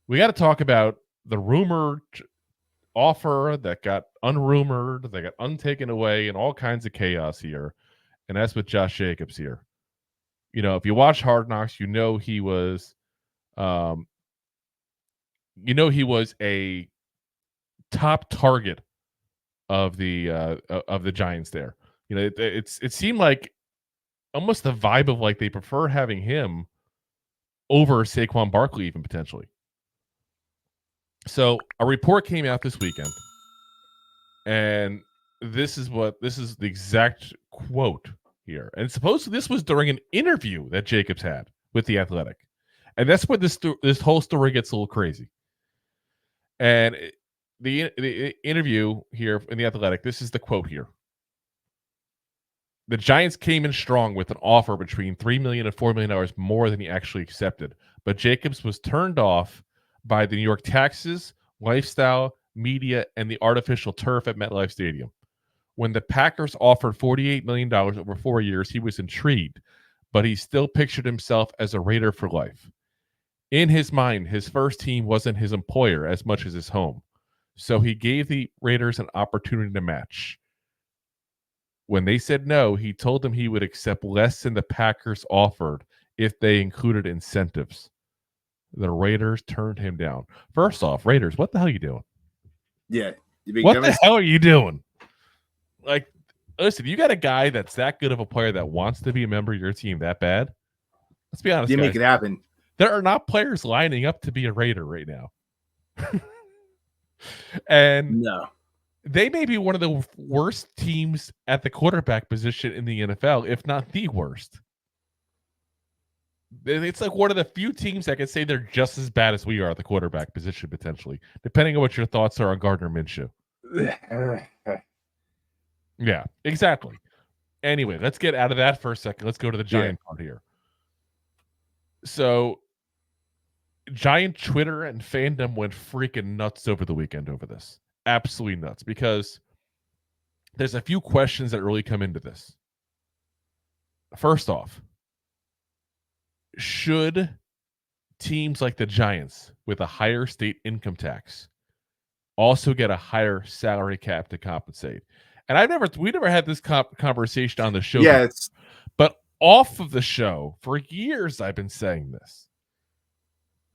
we got to talk about the rumored offer that got unrumored, that got untaken away, and all kinds of chaos here. And that's with Josh Jacobs here. If you watch Hard Knocks, um, he was a top target of the Giants there. It seemed like almost the vibe of like they prefer having him over Saquon Barkley even potentially. So a report came out this weekend, and this is the exact quote here. And supposedly this was during an interview that Jacobs had with The Athletic. And that's where this whole story gets a little crazy. And the interview here in The Athletic, this is the quote here. The Giants came in strong with an offer between $3 million and $4 million more than he actually accepted. But Jacobs was turned off by the New York taxes, lifestyle, media, and the artificial turf at MetLife Stadium. When the Packers offered $48 million over 4 years, he was intrigued, but he still pictured himself as a Raider for life. In his mind, his first team wasn't his employer as much as his home. So he gave the Raiders an opportunity to match. When they said no, he told them he would accept less than the Packers offered if they included incentives. The Raiders turned him down. First off, Raiders, what the hell are you doing? Yeah. What the hell are you doing? Like, listen, you got a guy that's that good of a player that wants to be a member of your team that bad? Let's be honest, you guys. make it happen. There are not players lining up to be a Raider right now. And no. They may be one of the worst teams at the quarterback position in the NFL, if not the worst. It's like one of the few teams that can say they're just as bad as we are at the quarterback position, potentially, depending on what your thoughts are on Gardner Minshew. Yeah, exactly. Anyway, let's get out of that for a second. Let's go to the Giant part here. So, Giant Twitter and fandom went freaking nuts over the weekend over this. Absolutely nuts, because there's a few questions that really come into this. First off, should teams like the Giants with a higher state income tax also get a higher salary cap to compensate? And we never had this conversation on the show. Yeah, but off of the show for years, I've been saying this.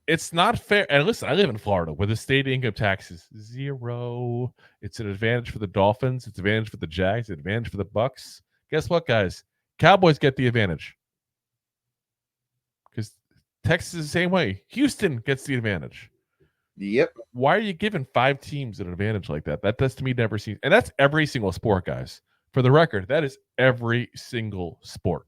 It's not fair. And listen, I live in Florida where the state income tax is 0. It's an advantage for the Dolphins. It's an advantage for the Jags. It's an advantage for the Bucks. Guess what, guys? Cowboys get the advantage. Because Texas is the same way. Houston gets the advantage. Yep. Why are you giving 5 teams an advantage like that? That does to me never seems. And that's every single sport, guys. For the record, that is every single sport.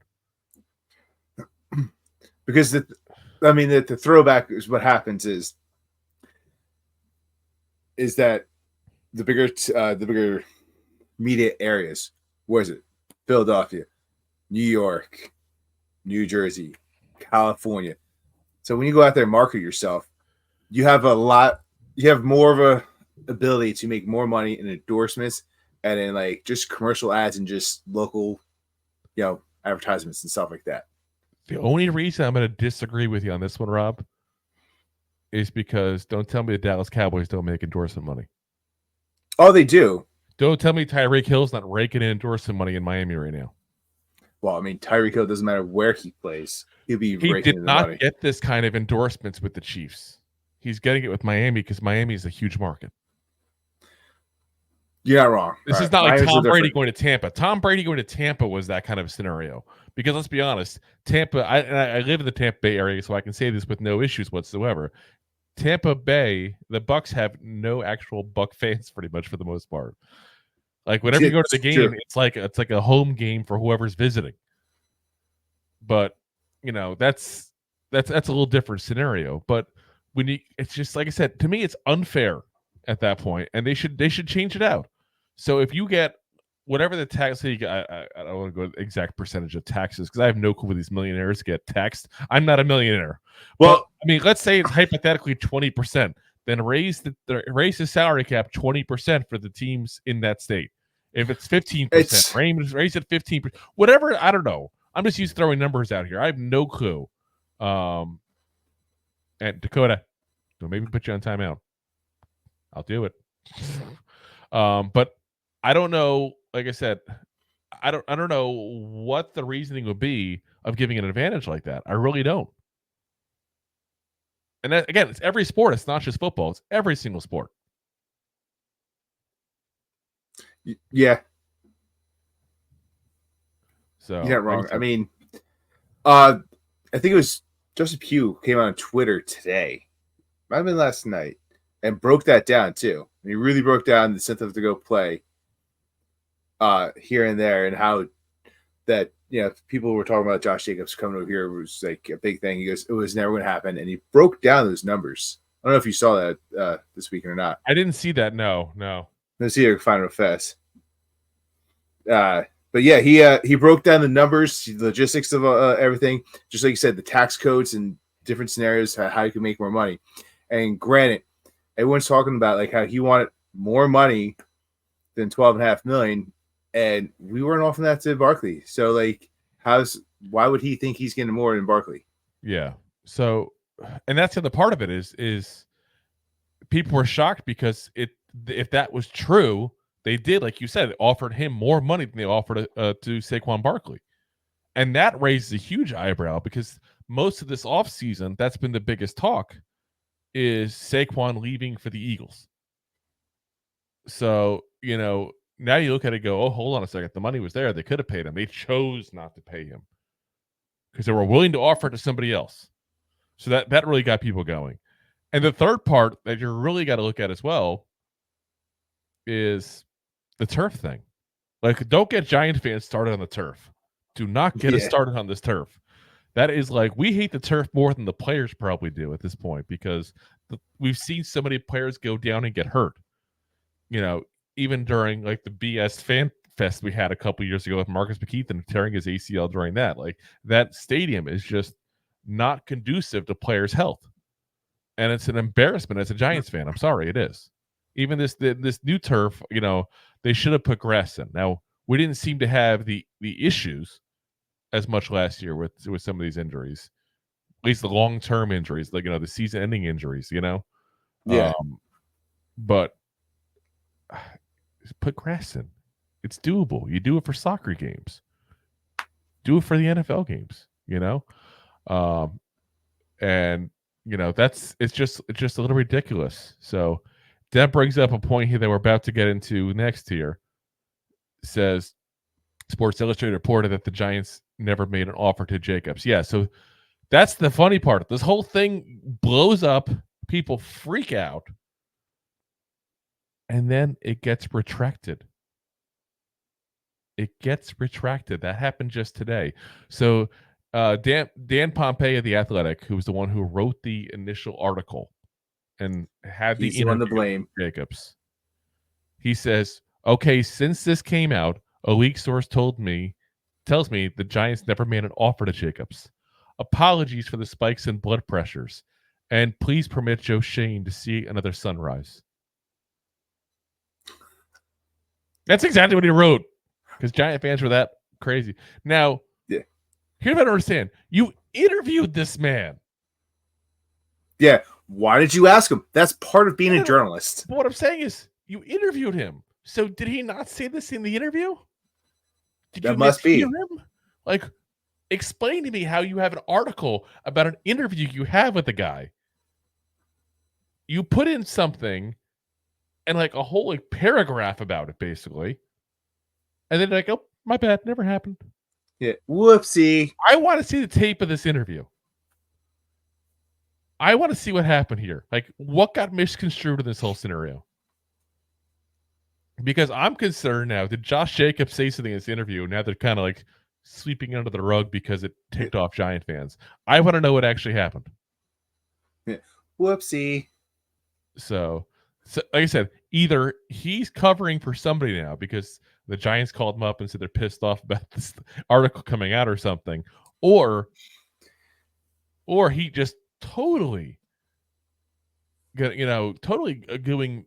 Because the throwback is what happens is that the bigger media areas. Where is it? Philadelphia, New York, New Jersey, California. So when you go out there and market yourself, you have more of a ability to make more money in endorsements and in like just commercial ads and just local, advertisements and stuff like that. The only reason I'm going to disagree with you on this one, Rob, is because don't tell me the Dallas Cowboys don't make endorsement money. Oh, they do. Don't tell me Tyreek Hill's not raking in endorsement money in Miami right now. Well, I mean, Tyreek Hill doesn't matter where he plays. He did not get this kind of endorsements with the Chiefs. He's getting it with Miami because Miami is a huge market. You're not wrong. This is not like Tom Brady going to Tampa. Tom Brady going to Tampa was that kind of scenario. Because let's be honest, Tampa, I live in the Tampa Bay area, so I can say this with no issues whatsoever. Tampa Bay, the Bucks have no actual Buck fans pretty much for the most part. Like whenever you go to the game, it's like a home game for whoever's visiting. But that's a little different scenario. But it's just like I said, to me, it's unfair at that point, and they should change it out. So if you get whatever the tax, I don't want to go to the exact percentage of taxes because I have no clue where these millionaires get taxed. I'm not a millionaire. Well, but, I mean, let's say it's hypothetically 20%. Then raise the salary cap 20% for the teams in that state. If it's 15%, raise it 15%. Whatever, I don't know. I'm just used to throwing numbers out here. I have no clue. And Dakota, So maybe put you on timeout. I'll do it. But I don't know. Like I said, I don't know what the reasoning would be of giving an advantage like that. I really don't. And that, again, it's every sport. It's not just football. It's every single sport. Yeah. So You're not wrong. I mean, I think it was Joseph Pugh came out on Twitter today. Might have been last night, and broke that down too. And he really broke down the incentive to go play here and there, and how that people were talking about Josh Jacobs coming over here was like a big thing. He goes, it was never going to happen, and he broke down those numbers. I don't know if you saw that this weekend or not. I didn't see that. No. Let's see if I can find it fast. But yeah, he broke down the numbers, the logistics of everything, just like you said, the tax codes and different scenarios, how you can make more money. And granted, everyone's talking about like how he wanted more money than $12.5 million, and we weren't offering that to Barkley. So like, why would he think he's getting more than Barkley? Yeah. So, and that's the other part of it is people were shocked because if that was true, they did, like you said, offered him more money than they offered to Saquon Barkley. And that raises a huge eyebrow because most of this offseason, that's been the biggest talk, is Saquon leaving for the Eagles. So, now you look at it and go, oh, hold on a second. The money was there. They could have paid him. They chose not to pay him because they were willing to offer it to somebody else. So that really got people going. And the third part that you really got to look at as well is the turf thing. Like, don't get Giant fans started on the turf. Do not get us started on this turf. That is like, we hate the turf more than the players probably do at this point because we've seen so many players go down and get hurt. Even during like the BS fan fest we had a couple years ago with Marcus McKeithen tearing his ACL during that. Like, that stadium is just not conducive to players' health. And it's an embarrassment as a Giants fan. I'm sorry, it is. Even this new turf, they should have put grass in. Now, we didn't seem to have the issues as much last year with some of these injuries, at least the long-term injuries, like, the season-ending injuries, Yeah. But put grass in. It's doable. You do it for soccer games. Do it for the NFL games, and it's just a little ridiculous. So that brings up a point here that we're about to get into next here. Says Sports Illustrated reported that the Giants never made an offer to Jacobs. Yeah, so that's the funny part. This whole thing blows up. People freak out. And then it gets retracted. That happened just today. So Dan Pompei of The Athletic, who was the one who wrote the initial article and had He's the one to blame. Jacobs. He says, okay, since this came out, a leak source tells me the Giants never made an offer to Jacobs. Apologies for the spikes in blood pressures. And please permit Joe Shane to see another sunrise. That's exactly what he wrote. Because Giant fans were that crazy. Now, here's what I don't understand. You interviewed this man. Yeah. Why did you ask him? That's part of being a journalist. But what I'm saying is, you interviewed him. So did he not say this in the interview? That must be. Him? Like, explain to me how you have an article about an interview you have with the guy. You put in something and like a whole paragraph about it, basically. And then like, oh, my bad, never happened. Yeah, whoopsie. I want to see the tape of this interview. I want to see what happened here. Like, what got misconstrued in this whole scenario? Because I'm concerned now. Did Josh Jacobs say something in this interview? Now they're kind of like sweeping under the rug because it ticked off Giant fans. I want to know what actually happened. Yeah. Whoopsie. So, like I said, either he's covering for somebody now because the Giants called him up and said they're pissed off about this article coming out or something, or he just totally doing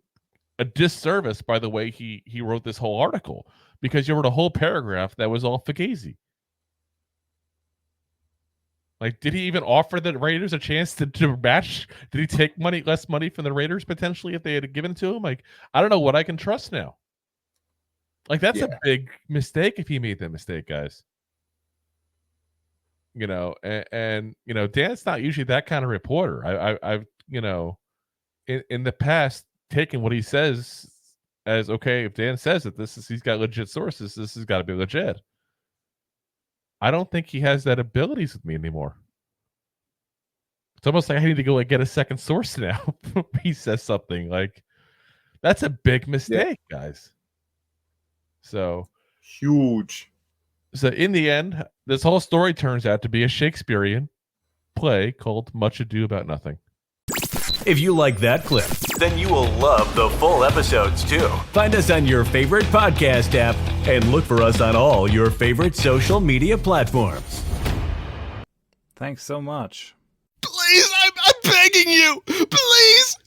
a disservice by the way he wrote this whole article, because you wrote a whole paragraph that was all fugazi. Like, did he even offer the Raiders a chance to match? Did he take less money from the Raiders potentially if they had given it to him? Like, I don't know what I can trust now. Like, that's a big mistake if he made that mistake, guys. And Dan's not usually that kind of reporter. I've in the past taken what he says as okay. If Dan says that he's got legit sources, this has got to be legit. I don't think he has that abilities with me anymore. It's almost like I need to go get a second source now. He says something like that's a big mistake, guys. So huge. So in the end, this whole story turns out to be a Shakespearean play called Much Ado About Nothing. If you like that clip, then you will love the full episodes too. Find us on your favorite podcast app and look for us on all your favorite social media platforms. Thanks so much. Please, I'm begging you. Please.